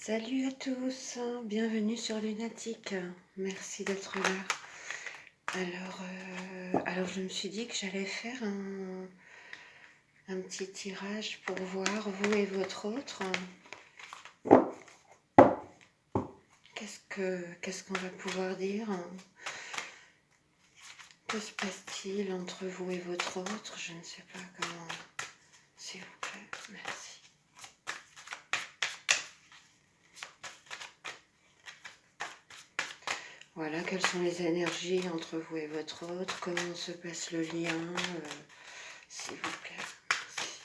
Salut à tous, bienvenue sur Lunatique, merci d'être là. Alors je me suis dit que j'allais faire un petit tirage pour voir vous et votre autre. Qu'est-ce qu'on va pouvoir dire? Que se passe-t-il entre vous et votre autre? Je ne sais pas comment. S'il vous plaît, merci. Voilà, quelles sont les énergies entre vous et votre autre? Comment se passe le lien? S'il vous plaît, merci.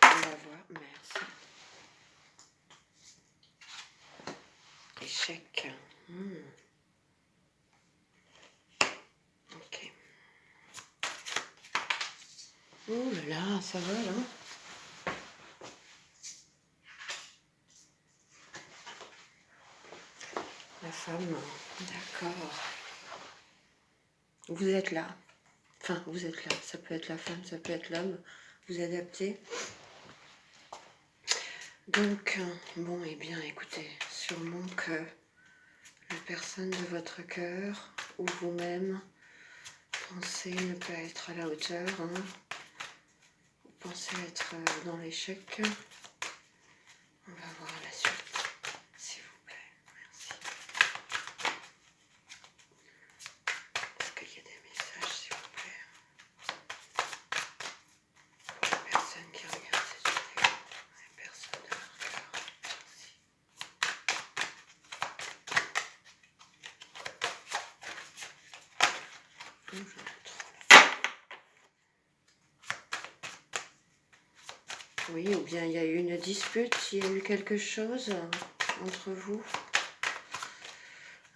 On va voir, merci. Échec. Ok. Oh là là, ça va là? La femme, d'accord. Vous êtes là. Enfin, vous êtes là. Ça peut être la femme, ça peut être l'homme. Vous adaptez. Donc, bon, eh bien, écoutez, sûrement que la personne de votre cœur ou vous-même pensez ne pas être à la hauteur. Vous pensez être dans l'échec. On va voir la suite, s'il vous plaît. Merci. Est-ce qu'il y a des messages, s'il vous plaît, pour les personnes qui regardent cette vidéo, les personnes de leur cœur? Merci. Je me trouve là. Oui, ou bien il y a eu une dispute, il y a eu quelque chose entre vous,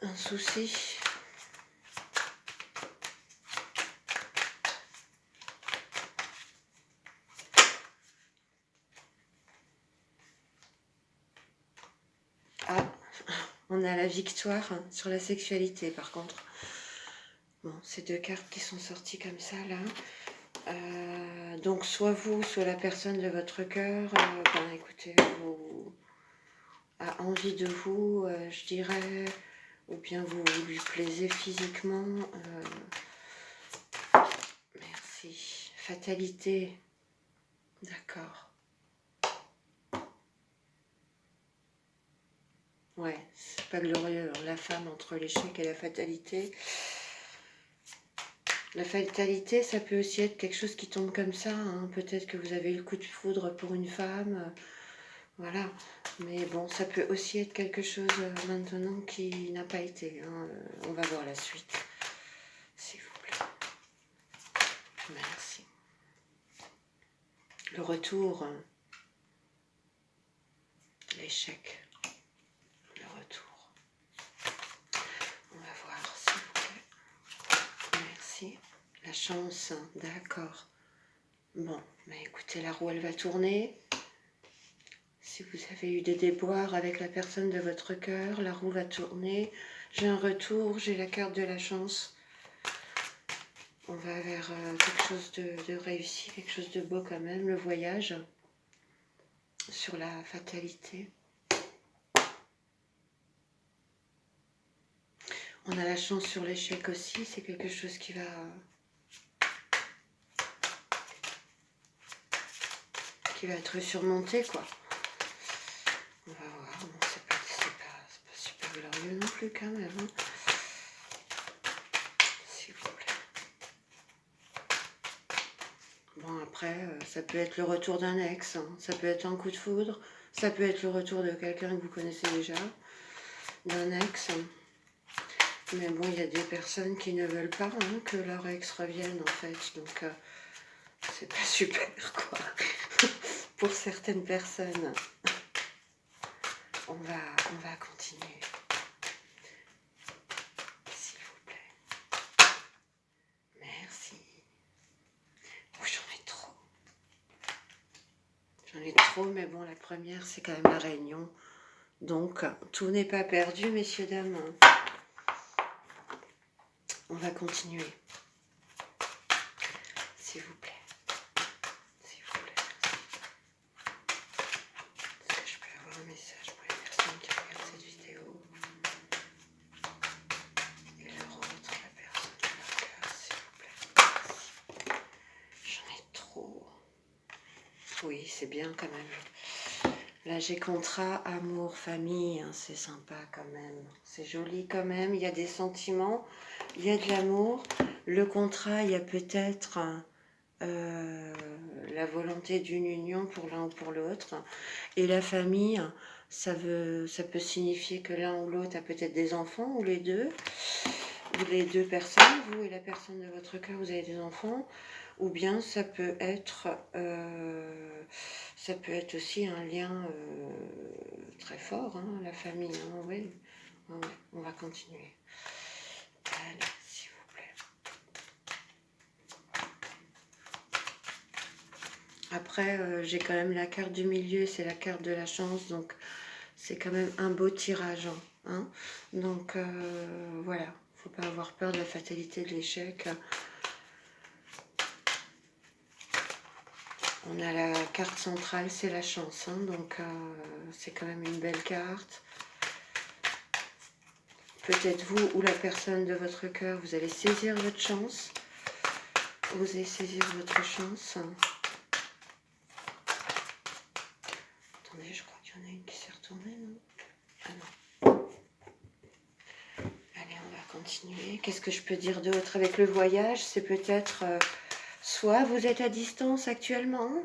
un souci. Ah, on a la victoire sur la sexualité par contre. Bon, ces deux cartes qui sont sorties comme ça là. Donc soit vous, soit la personne de votre cœur, ben écoutez, vous a envie de vous, je dirais, ou bien vous lui plaisez physiquement. Merci. Fatalité. D'accord. Ouais, c'est pas glorieux, hein, la femme entre l'échec et la fatalité. La fatalité, ça peut aussi être quelque chose qui tombe comme ça. Hein. Peut-être que vous avez eu le coup de foudre pour une femme. Voilà. Mais bon, ça peut aussi être quelque chose maintenant qui n'a pas été. Hein. On va voir la suite. S'il vous plaît. Merci. Le retour. L'échec. Le retour. On va voir, s'il vous plaît. Merci. La chance. D'accord. Bon, bah écoutez, la roue, elle va tourner. Si vous avez eu des déboires avec la personne de votre cœur, la roue va tourner. J'ai un retour, j'ai la carte de la chance. On va vers quelque chose de réussi, quelque chose de beau quand même, le voyage. Sur la fatalité. On a la chance sur l'échec aussi, c'est quelque chose qui va être surmonté, quoi. On va voir, bon, c'est pas super glorieux non plus quand même. Hein. S'il vous plaît. Bon, après, ça peut être le retour d'un ex, hein. Ça peut être un coup de foudre, ça peut être le retour de quelqu'un que vous connaissez déjà, d'un ex. Mais bon, il y a des personnes qui ne veulent pas hein, que leur ex revienne en fait, donc c'est pas super quoi. Pour certaines personnes, on va continuer. S'il vous plaît. Merci. Oh, j'en ai trop. J'en ai trop, mais bon, la première, c'est quand même la réunion. Donc, tout n'est pas perdu, messieurs, dames. On va continuer. s'il vous plaît. S'il vous plaît, merci. Est-ce que je peux avoir un message pour les personnes qui regardent cette vidéo? Et leur autre, la personne de leur cœur, s'il vous plaît. Merci. J'en ai trop. Oui, c'est bien quand même. Là, j'ai contrat, amour, famille, hein, c'est sympa quand même. C'est joli quand même, il y a des sentiments, il y a de l'amour. Le contrat, il y a peut-être la volonté d'une union pour l'un ou pour l'autre. Et la famille, ça peut signifier que l'un ou l'autre a peut-être des enfants, ou les deux personnes, vous et la personne de votre cœur, vous avez des enfants. Ou bien ça peut être aussi un lien très fort, hein, la famille. Hein, oui. Ouais, on va continuer. Allez, s'il vous plaît. Après, j'ai quand même la carte du milieu, c'est la carte de la chance, donc c'est quand même un beau tirage. Hein. Donc voilà, faut pas avoir peur de la fatalité, de l'échec. On a la carte centrale, c'est la chance, hein, donc c'est quand même une belle carte. Peut-être vous ou la personne de votre cœur, vous allez saisir votre chance. Osez saisir votre chance. Attendez, je crois qu'il y en a une qui s'est retournée, non? Ah non. Allez, on va continuer. Qu'est-ce que je peux dire d'autre avec le voyage? C'est peut-être... soit vous êtes à distance actuellement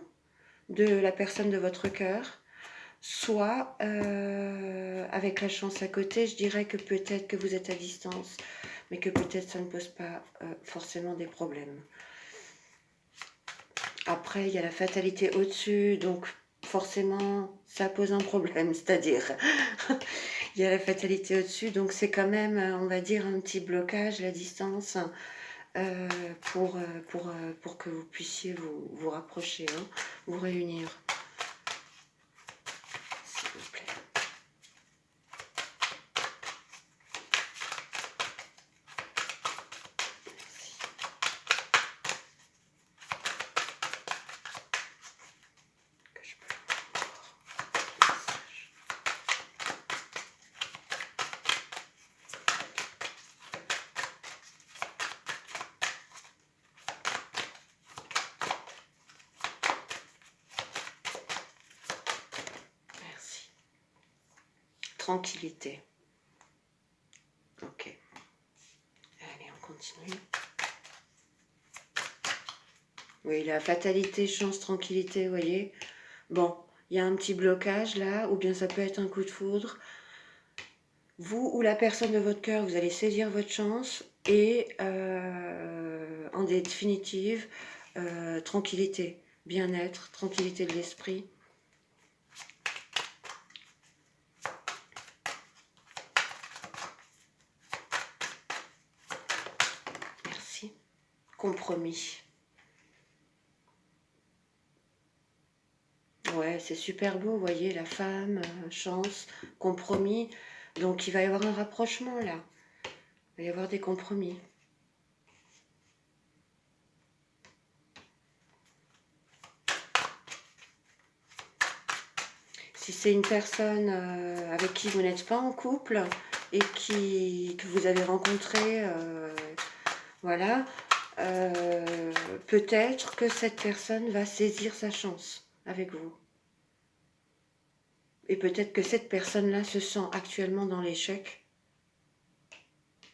de la personne de votre cœur, soit avec la chance à côté, je dirais que peut-être que vous êtes à distance, mais que peut-être ça ne pose pas forcément des problèmes. Après, il y a la fatalité au-dessus, donc forcément, ça pose un problème, c'est-à-dire, il y a la fatalité au-dessus, donc c'est quand même, on va dire, un petit blocage, la distance, pour que vous puissiez vous rapprocher, hein, vous réunir. S'il vous plaît. Merci. Que je peux avoir un message. Merci. Tranquillité. Ok. Allez, on continue. Oui, la fatalité, chance, tranquillité, vous voyez. Bon, il y a un petit blocage là, ou bien ça peut être un coup de foudre. Vous ou la personne de votre cœur, vous allez saisir votre chance et en définitive, tranquillité, bien-être, tranquillité de l'esprit. Merci. Compromis. Ouais, c'est super beau, vous voyez, la femme, chance, compromis. Donc il va y avoir un rapprochement là. Il va y avoir des compromis. Si c'est une personne avec qui vous n'êtes pas en couple et que vous avez rencontré, voilà, peut-être que cette personne va saisir sa chance avec vous. Et peut-être que cette personne-là se sent actuellement dans l'échec,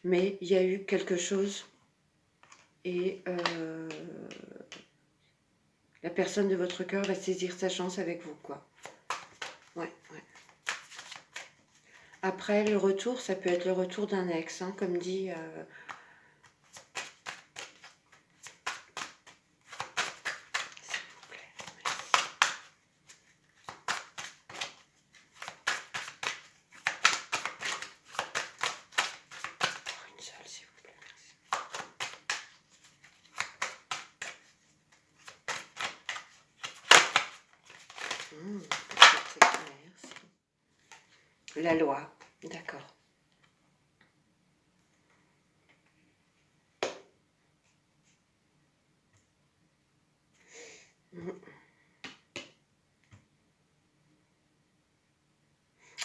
mais il y a eu quelque chose et la personne de votre cœur va saisir sa chance avec vous, quoi. Ouais, ouais. Après, le retour, ça peut être le retour d'un ex, hein, comme dit... S'il vous plaît, merci. Encore une seule, s'il vous plaît, merci. C'est clair, merci. La loi, d'accord.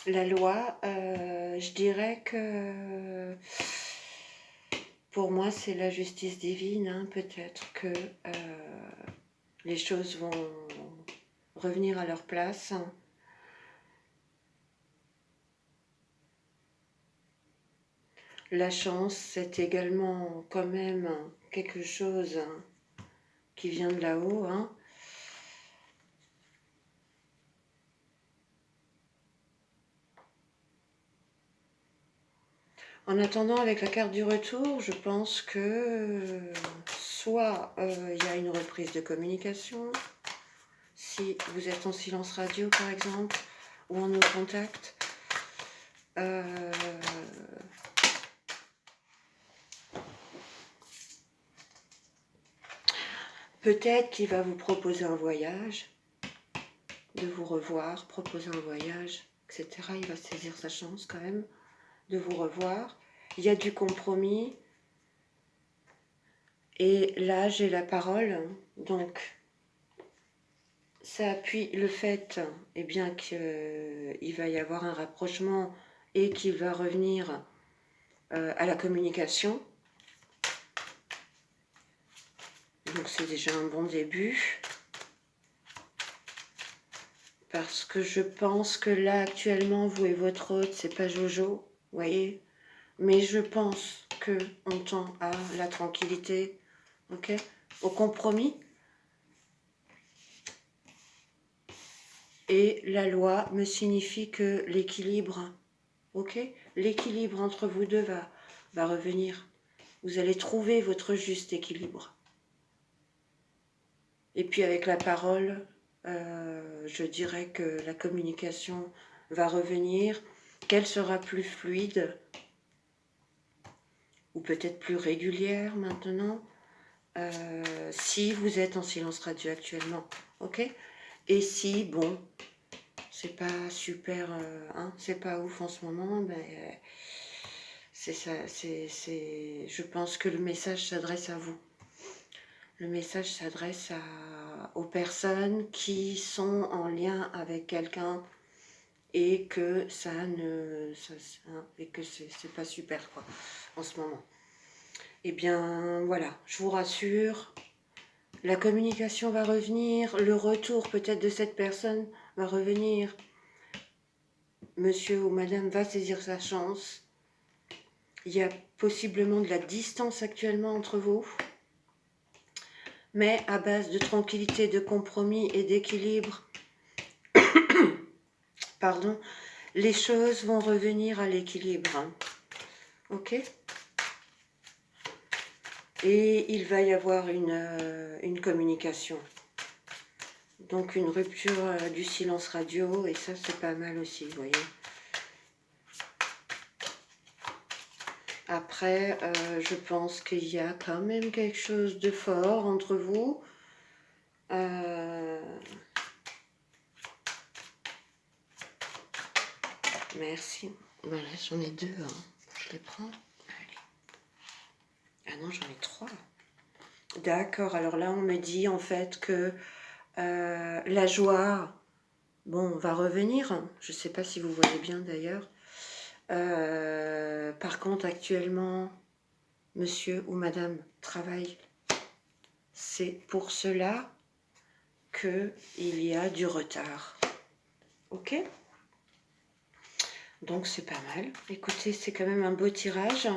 La loi, je dirais que pour moi c'est la justice divine, hein. Peut-être que les choses vont revenir à leur place. La chance, c'est également quand même quelque chose qui vient de là-haut, hein. En attendant, avec la carte du retour, je pense que soit il y a une reprise de communication, si vous êtes en silence radio par exemple, ou en no contact, peut-être qu'il va vous proposer un voyage, de vous revoir, proposer un voyage, etc. Il va saisir sa chance quand même de vous revoir. Il y a du compromis. Et là, j'ai la parole. Donc, ça appuie le fait, eh bien, qu'il va y avoir un rapprochement et qu'il va revenir à la communication. Donc, c'est déjà un bon début. Parce que je pense que là, actuellement, vous et votre hôte, c'est pas Jojo, vous voyez. Mais je pense qu'on tend à la tranquillité, ok, au compromis. Et la loi me signifie que l'équilibre, ok, l'équilibre entre vous deux va revenir. Vous allez trouver votre juste équilibre. Et puis avec la parole, je dirais que la communication va revenir, qu'elle sera plus fluide, ou peut-être plus régulière maintenant, si vous êtes en silence radio actuellement, ok. Et si, bon, c'est pas super, hein, c'est pas ouf en ce moment, ben, c'est ça, je pense que le message s'adresse à vous. Le message s'adresse aux personnes qui sont en lien avec quelqu'un et que et que c'est pas super quoi en ce moment. Eh bien voilà, je vous rassure, la communication va revenir, le retour peut-être de cette personne va revenir. Monsieur ou madame va saisir sa chance. Il y a possiblement de la distance actuellement entre vous, mais à base de tranquillité, de compromis et d'équilibre, pardon, les choses vont revenir à l'équilibre. Ok ? Et il va y avoir une communication. Donc une rupture du silence radio, et ça c'est pas mal aussi, vous voyez. Après, je pense qu'il y a quand même quelque chose de fort entre vous. Merci. Voilà, j'en ai deux. Hein. Je les prends. Allez. Ah non, j'en ai trois. D'accord, alors là, on me dit en fait que la joie, bon, va revenir. Je ne sais pas si vous voyez bien d'ailleurs. Par contre, actuellement, monsieur ou madame travaille. C'est pour cela qu'il y a du retard. Ok ? Donc c'est pas mal. Écoutez, c'est quand même un beau tirage.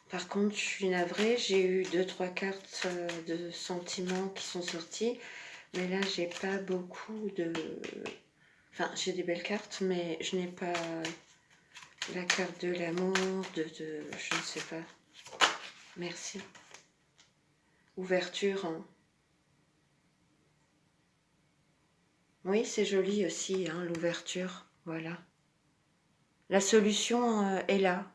Par contre, je suis navrée, j'ai eu 2-3 cartes de sentiments qui sont sorties. Mais là, j'ai pas beaucoup de... Enfin, j'ai des belles cartes, mais je n'ai pas la carte de l'amour, je ne sais pas. Merci. Ouverture. Hein. Oui, c'est joli aussi, hein, l'ouverture. Voilà. La solution est là.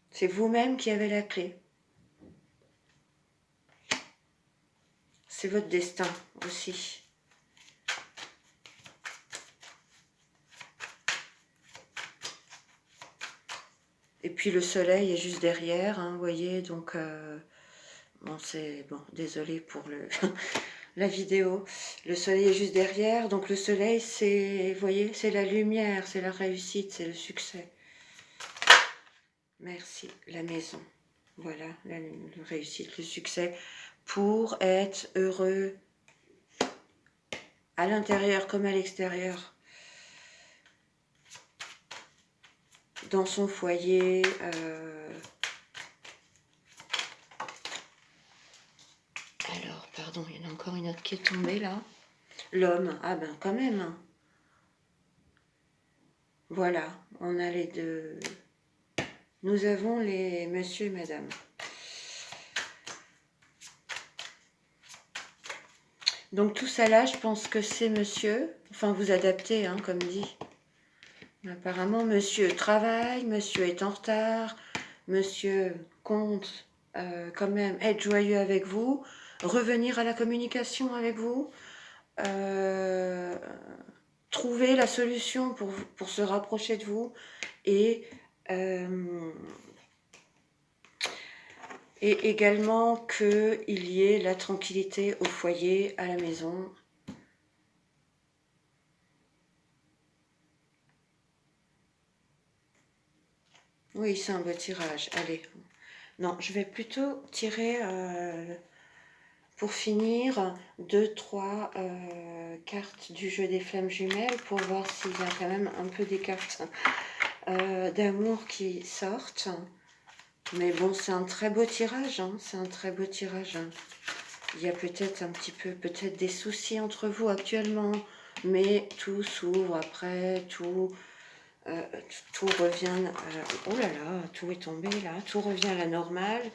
C'est vous-même qui avez la clé. C'est votre destin aussi. Et puis le soleil est juste derrière, hein, vous voyez, donc bon, c'est bon. Désolée pour la vidéo. Le soleil est juste derrière, donc le soleil, c'est, vous voyez, c'est la lumière, c'est la réussite, c'est le succès. Merci, la maison. Voilà, la réussite, le succès, pour être heureux à l'intérieur comme à l'extérieur, dans son foyer. Alors, pardon, il y en a encore une autre qui est tombée là. L'homme, ah ben quand même. Hein. Voilà, on a les deux. Nous avons les monsieur et madame. Donc tout ça là, je pense que c'est monsieur. Enfin, vous adaptez, hein, comme dit. Apparemment, monsieur travaille, monsieur est en retard, monsieur compte quand même être joyeux avec vous, revenir à la communication avec vous, trouver la solution pour se rapprocher de vous et également qu'il y ait la tranquillité au foyer, à la maison. Oui, c'est un beau tirage. Allez. Non, je vais plutôt tirer, pour finir, 2, 3 cartes du jeu des flammes jumelles pour voir s'il y a quand même un peu des cartes d'amour qui sortent. Mais bon, c'est un très beau tirage, hein, c'est un très beau tirage. Hein. Il y a peut-être un petit peu, peut-être des soucis entre vous actuellement, mais tout s'ouvre après, tout revient, oh là là, tout est tombé là, tout revient à la normale,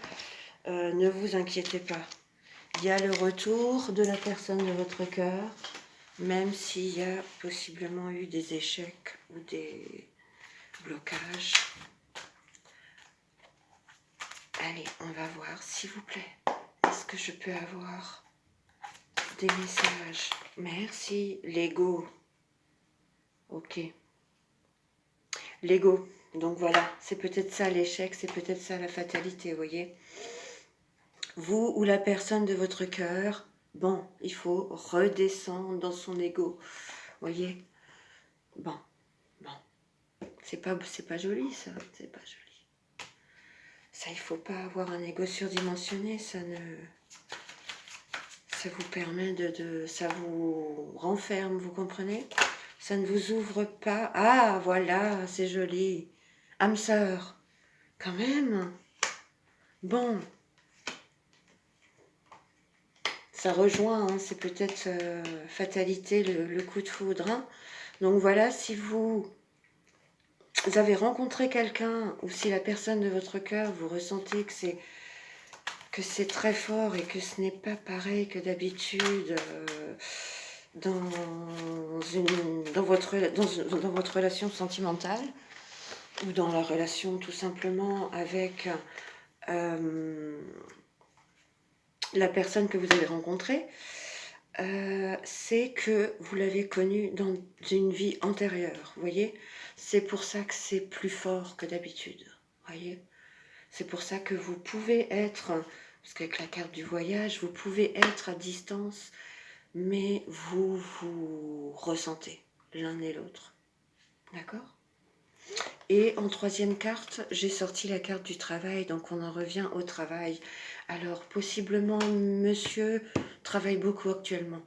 ne vous inquiétez pas. Il y a le retour de la personne de votre cœur, même s'il y a possiblement eu des échecs ou des blocages. Allez, on va voir, s'il vous plaît. Est-ce que je peux avoir des messages? Merci. L'ego. Ok. L'ego. Donc voilà, c'est peut-être ça l'échec, c'est peut-être ça la fatalité, vous voyez. Vous ou la personne de votre cœur, bon, il faut redescendre dans son ego, vous voyez. Bon, c'est pas joli ça, c'est pas joli. Ça, il faut pas avoir un ego surdimensionné, ça vous permet ça vous renferme, vous comprenez? Ça ne vous ouvre pas. Ah, voilà, c'est joli. Âme sœur, quand même. Bon, ça rejoint, hein, c'est peut-être fatalité, le coup de foudre. Hein. Donc voilà, si vous avez rencontré quelqu'un, ou si la personne de votre cœur, vous ressentez que c'est très fort et que ce n'est pas pareil que d'habitude dans votre relation sentimentale, ou dans la relation tout simplement avec la personne que vous avez rencontrée, c'est que vous l'avez connue dans une vie antérieure, vous voyez. C'est pour ça que c'est plus fort que d'habitude, voyez. C'est pour ça que vous pouvez être, parce qu'avec la carte du voyage, vous pouvez être à distance, mais vous ressentez l'un et l'autre, d'accord. Et en troisième carte, j'ai sorti la carte du travail, donc on en revient au travail. Alors, possiblement, monsieur travaille beaucoup actuellement.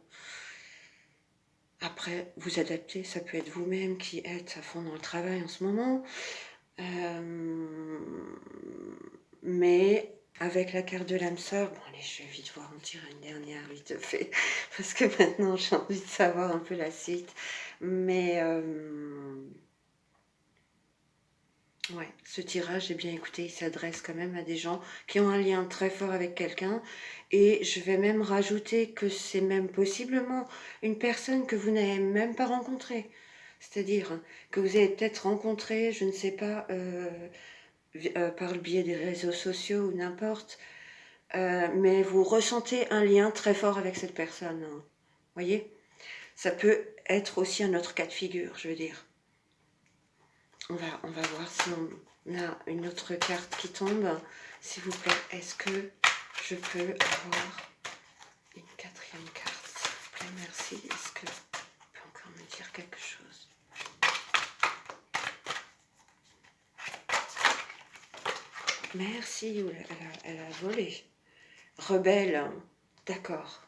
Après, vous adaptez, ça peut être vous-même qui êtes à fond dans le travail en ce moment. Mais avec la carte de l'âme sœur, bon allez, je vais vite voir en tirer une dernière, vite fait, parce que maintenant j'ai envie de savoir un peu la suite. Mais... ouais, ce tirage, eh bien écoutez, il s'adresse quand même à des gens qui ont un lien très fort avec quelqu'un. Et je vais même rajouter que c'est même possiblement une personne que vous n'avez même pas rencontrée. C'est-à-dire que vous avez peut-être rencontré, je ne sais pas, par le biais des réseaux sociaux ou n'importe, mais vous ressentez un lien très fort avec cette personne. Vous voyez? Ça peut être aussi un autre cas de figure, je veux dire. On va voir si on a une autre carte qui tombe. S'il vous plaît, est-ce que je peux avoir une quatrième carte, merci. Est-ce que tu peux encore me dire quelque chose? Merci, elle a volé. Rebelle, d'accord.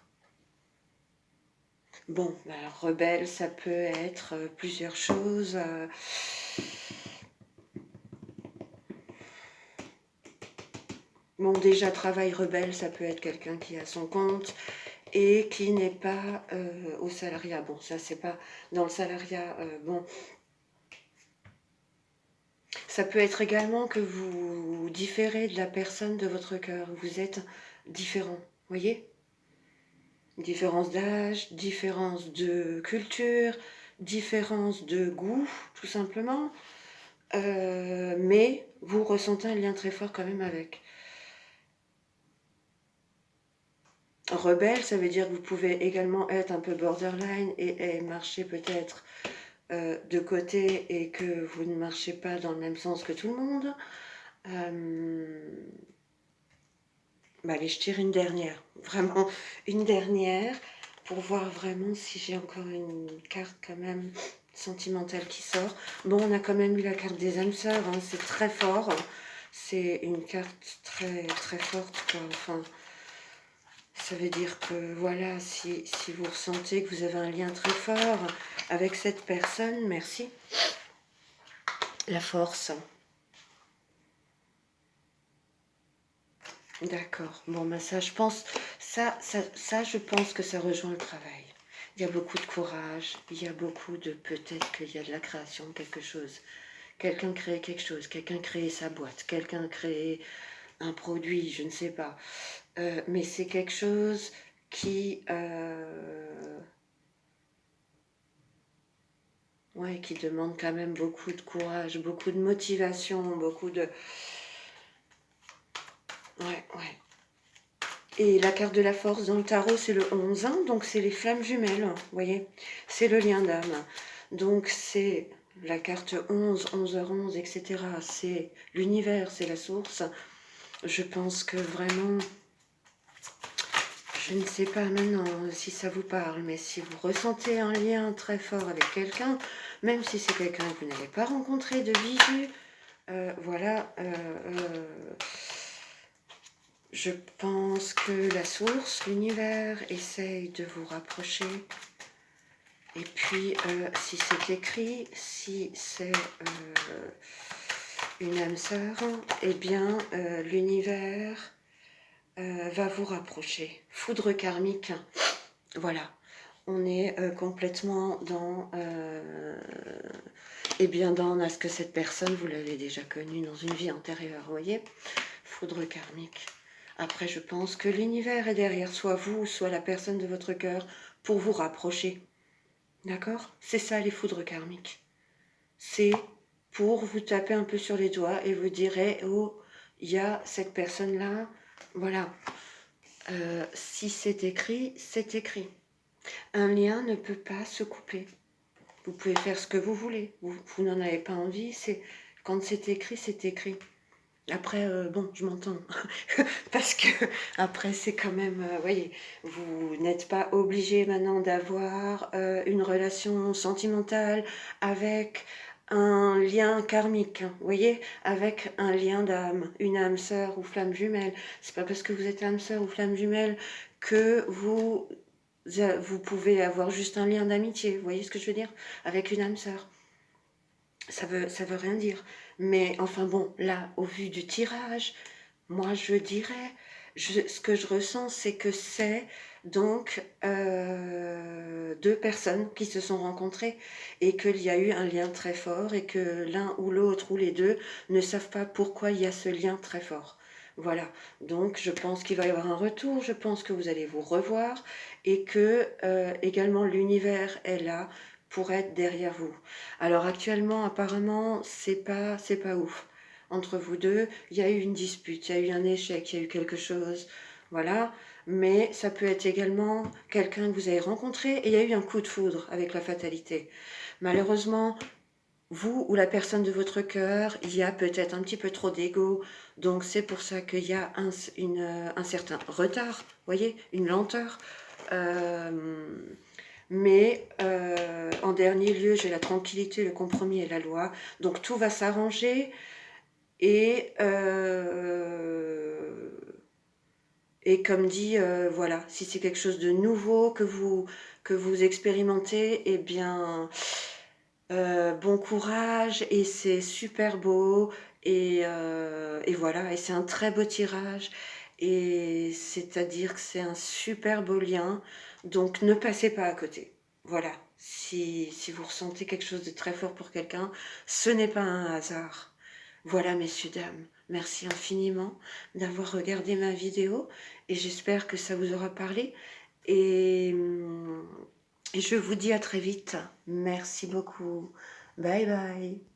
Bon, bah, rebelle, ça peut être plusieurs choses. Bon, déjà, travail rebelle, ça peut être quelqu'un qui a son compte et qui n'est pas au salariat. Bon, ça, c'est pas dans le salariat. Bon, ça peut être également que vous différez de la personne de votre cœur. Vous êtes différent, voyez? Différence d'âge, différence de culture, différence de goût, tout simplement. Mais vous ressentez un lien très fort quand même avec. Rebelle, ça veut dire que vous pouvez également être un peu borderline et marcher peut-être de côté et que vous ne marchez pas dans le même sens que tout le monde. Bah allez, je tire une dernière, vraiment une dernière, pour voir vraiment si j'ai encore une carte quand même sentimentale qui sort. Bon, on a quand même eu la carte des âmes sœurs, hein, c'est très fort, c'est une carte très très forte, quoi. Enfin, ça veut dire que voilà, si vous ressentez que vous avez un lien très fort avec cette personne, merci, la force. D'accord. Bon, ben ça, je pense, je pense que ça rejoint le travail. Il y a beaucoup de courage, il y a beaucoup de, peut-être qu'il y a de la création, quelque chose. Quelqu'un crée quelque chose, quelqu'un crée sa boîte, quelqu'un crée un produit, je ne sais pas. Mais c'est quelque chose qui, ouais, qui demande quand même beaucoup de courage, beaucoup de motivation, beaucoup de... Ouais, ouais. Et la carte de la force dans le tarot, c'est le 11, hein, donc c'est les flammes jumelles, vous voyez, c'est le lien d'âme. Donc c'est la carte 11, 11h11, etc. C'est l'univers, c'est la source. Je pense que vraiment, je ne sais pas maintenant si ça vous parle, mais si vous ressentez un lien très fort avec quelqu'un, même si c'est quelqu'un que vous n'avez pas rencontré de visu, voilà... je pense que la source, l'univers, essaye de vous rapprocher. Et puis, si c'est écrit, si c'est une âme sœur, eh bien, l'univers va vous rapprocher. Foudre karmique, voilà. On est complètement dans... eh bien, dans ce que cette personne, vous l'avez déjà connue dans une vie antérieure, vous voyez? Foudre karmique. Après, je pense que l'univers est derrière, soit vous, soit la personne de votre cœur, pour vous rapprocher. D'accord? C'est ça les foudres karmiques. C'est pour vous taper un peu sur les doigts et vous dire, oh, il y a cette personne-là, voilà. Si c'est écrit, c'est écrit. Un lien ne peut pas se couper. Vous pouvez faire ce que vous voulez. Vous n'en avez pas envie, quand c'est écrit, c'est écrit. Après, bon, je m'entends, parce que après c'est quand même, voyez, vous n'êtes pas obligé maintenant d'avoir une relation sentimentale avec un lien karmique, vous voyez, avec un lien d'âme, une âme sœur ou flamme jumelle. C'est pas parce que vous êtes âme sœur ou flamme jumelle que vous pouvez avoir juste un lien d'amitié, vous voyez ce que je veux dire, avec une âme sœur. Ça veut rien dire. Mais enfin bon, là, au vu du tirage, moi je dirais, ce que je ressens, c'est que c'est donc deux personnes qui se sont rencontrées et qu'il y a eu un lien très fort et que l'un ou l'autre ou les deux ne savent pas pourquoi il y a ce lien très fort. Voilà, donc je pense qu'il va y avoir un retour, je pense que vous allez vous revoir et que également l'univers est là pour être derrière vous. Alors actuellement, apparemment, c'est pas ouf. Entre vous deux, il y a eu une dispute, il y a eu un échec, il y a eu quelque chose, voilà. Mais ça peut être également quelqu'un que vous avez rencontré et il y a eu un coup de foudre avec la fatalité. Malheureusement, vous ou la personne de votre cœur, il y a peut-être un petit peu trop d'ego, donc c'est pour ça qu'il y a un certain retard, voyez, une lenteur Mais en dernier lieu, j'ai la tranquillité, le compromis et la loi. Donc tout va s'arranger et comme dit, voilà, si c'est quelque chose de nouveau que vous expérimentez, eh bien, bon courage et c'est super beau et voilà et c'est un très beau tirage et c'est-à-dire que c'est un super beau lien, donc ne passez pas à côté. Voilà, si vous ressentez quelque chose de très fort pour quelqu'un, ce n'est pas un hasard. Voilà, messieurs, dames, merci infiniment d'avoir regardé ma vidéo et j'espère que ça vous aura parlé et je vous dis à très vite. Merci beaucoup. Bye bye.